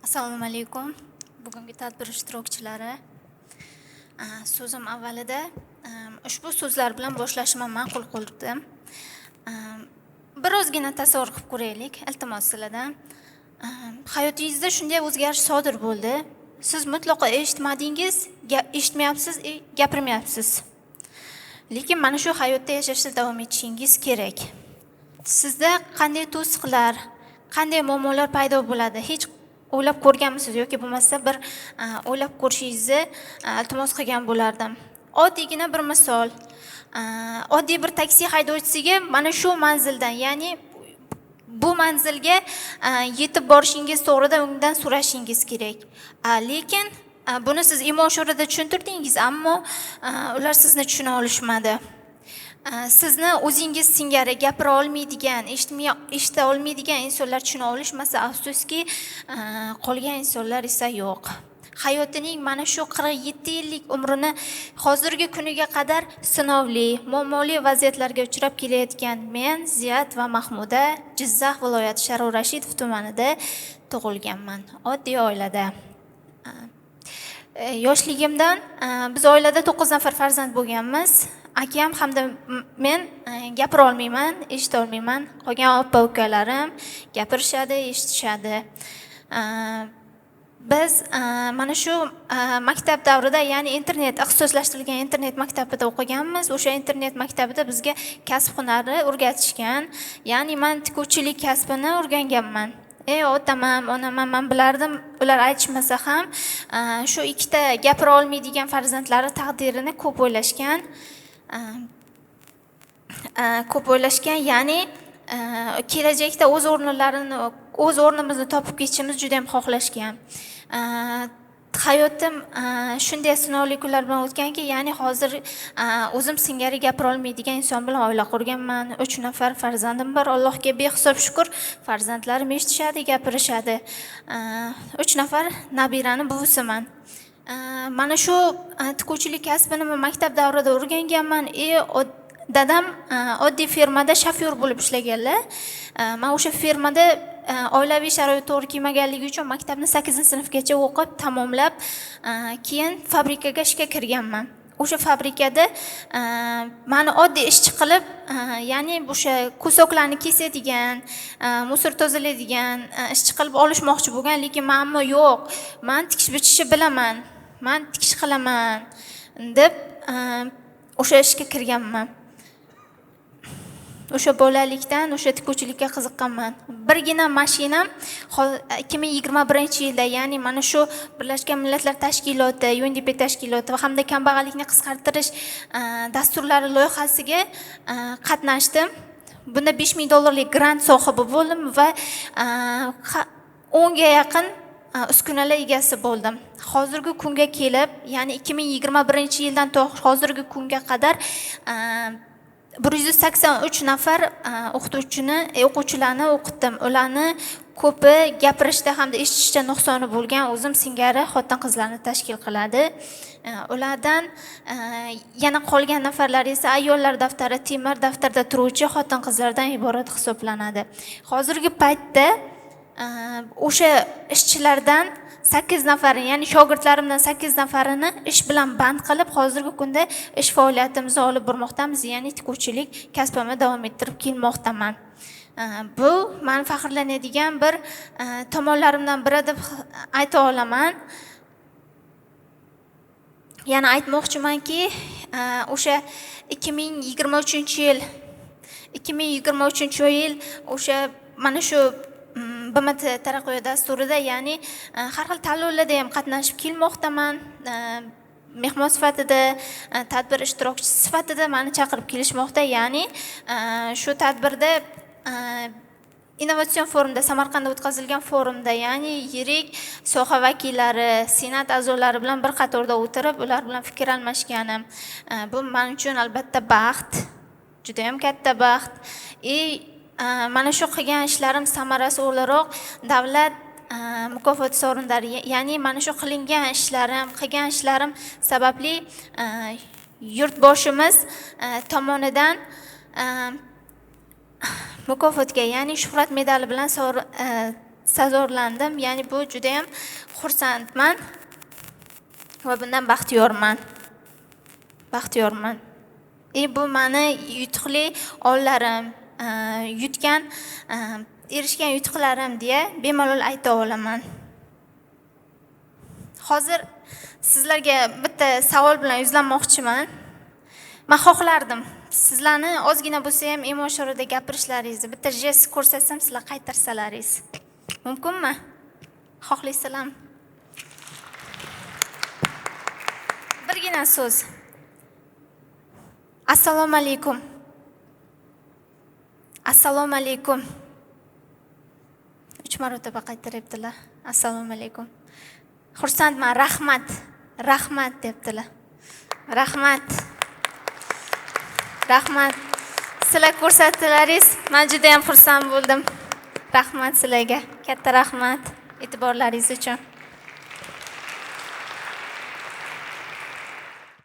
Assalomu alaykum. Bugungi tadbir ishtirokchilari. So'zim avvalida ushbu so'zlar bilan boshlashimni ma'qul ko'rdim. Birozgina tasavvur qilib ko'raylik, iltimos sizlardan. Hayotingizda shunday o'zgarish sodir bo'ldi. Siz mutlaqo eshitmadingiz, eshitmayapsiz, gapirmayapsiz. Lekin mana shu hayotda yashashda davom etishingiz kerak. Sizda qanday to'siqlar, qanday muammolar paydo bo'ladi? Hech o'ylab ko'rganmisiz yoki bo'lmasa bir o'ylab ko'rishingizni iltimos qilgan bo'lardim. Oddiygina bir misol. Oddiy bir taksi haydovchisiga mana shu manzildan, ya'ni bu manzilga yetib borishingiz to'g'rida undan so'rashingiz kerak. Lekin buni siz imo-ishorada tushuntirdingiz, ammo ular sizni tushuna olishmadi. Sizni o'zingiz singari gapira olmaydigan, eshita olmaydigan insonlar tushuna olishmasa, afsuski, qolgan insonlar esa yo'q. Hayotining mana shu 47 yillik umrini hozirgi kuniga qadar sinovli, muammoli vaziyatlarga uchrab kelayotgan men Ziyat va Mahmuda Jizzax viloyati Sharof Rashidov tumanida tug'ilganman. Oddiy oilada. Yoshligimdan biz oilada 9 nafar farzand bo'lganmiz. Akam hamda men gapira olmayman, eshita olmayman. Qolgan opa-ukalarim gapirishadi, eshitishadi. Biz mana shu maktab davrida, ya'ni internet, ixtisoslashtirilgan internet maktabida o'qiganmiz. O'sha internet maktabida bizga kasb hunari o'rgatishgan. Ya'ni men tikuvchilik kasbini o'rganganman. Otamam, onamam, men bilardim, ular aytishmasa ham, shu ikkita gapira olmaydigan farzandlari taqdirini ko'p o'ylashgan. Ya'ni kelajakda o'z o'rnimizni topib ketishimizni juda ham xohlashgan. Hayotim shunday sinovli kunlar bilan o'tganki, ya'ni hozir o'zim singari gapira olmaydigan inson bilan oila qurganman. 3 nafar farzandim bor. Allohga behisob shukr, farzandlarim eshitishadi, gapirishadi. 3 nafar nabirani buvisiman. Mana shu tikuvchilik kasbini maktab davrida o'rganganman. Dadam oddiy firmada shofyor bo'lib ishlaganlar. Men o'sha firmada oilaviy sharoit to'g'ri kelmaganligi uchun maktabni 8-sinfgacha o'qib, tamomlab, keyin fabrikaga ishga kirganman. O'sha fabrikada meni oddiy ishchi qilib, ya'ni o'sha ko'soklarni kesadigan, musor tozalaydigan ishchi qilib olishmoqchi bo'lgan, lekin men yo'q, men tikish bichishni bilaman, men tikish qilaman deb o'sha ishga kirganman. O'sha bolalikdan o'sha tikuvchilikka qiziqqanman. Birgina mashinam 2021-yilda, ya'ni mana shu Birlashgan Millatlar Tashkiloti, UNDP tashkiloti va hamda kambag'allikni qisqartirish dasturlari loyihasiga qatnashdim. Bunda $5000 grant sohibi bo'ldim va 10 ga yaqin uskunalar egasi bo'ldim. Hozirgi kunga kelib, ya'ni 2021-yildan hozirgi kunga qadar 183 nafar o'quvchilarni o'qitdim. Ularni ko'pi gapirishda hamda eshitishda nuqsoni bo'lgan o'zim singari xotin-qizlarni tashkil qiladi. Ulardan yana qolgan nafarlar esa ayollar daftari, temir daftarda turuvchi xotin-qizlardan iborat hisoblanadi. Hozirgi paytda o'sha ishchilardan 8 nafari, ya'ni shogirdlarimdan 8 nafarini ish bilan band qilib, hozirgi kunda ish faoliyatimizni olib bormoqdamiz, ya'ni tikuvchilik kasbimni davom ettirib kelmoqdaman. Bu men faxrlanadigan bir tomonlarimdan biri deb ayta olaman. Yana aytmoqchimanki, o'sha 2023-yil o'sha mana shu BMT taraqqiyot dasturida, ya'ni har xil tanlovlarda ham qatnashib kelmoqdaman. Mehmon sifatida, tadbir ishtirokchisi sifatida meni chaqirib kelishmoqda. Ya'ni shu tadbirda innovatsion forumda, Samarqandda o'tkazilgan forumda, ya'ni yirik soha vakillari, senat a'zolari bilan bir qatorda o'tirib, ular bilan fikr almashganim. Bu men uchun albatta baxt, juda ham katta baxt. Mana shu qilgan ishlarim samarasi o'laroq davlat mukofot sovrindori, ya'ni mana shu qilgan ishlarim sababli yurtboshimiz tomonidan mukofotga, ya'ni shuhrat medali bilan sazorlandim. Ya'ni bu juda ham xursandman va bundan baxtiyorman. Bu meni yutuqli onlarim, erishgan yutuqlarim deya bemalol ayta olaman. Hozir sizlarga bitta savol bilan yuzlanmoqchiman. Men xohlardim sizlarni ozgina bo'lsa ham imo-ishorada gapirishlaringizni, bitta jest ko'rsatsam sizlar qaytarsalaringiz. Mumkinmi? Xohlaysizlarmi? Birgina so'z. Assalomu alaykum. Assalomu alaykum. 3 marotaba qaytaryaptilar. Assalomu alaykum. Xursandman, rahmat debdilar. Rahmat. Sizlar ko'rsatdilaringiz, men juda ham xursand bo'ldim. Rahmat sizlarga. Katta rahmat e'tiborlaringiz uchun.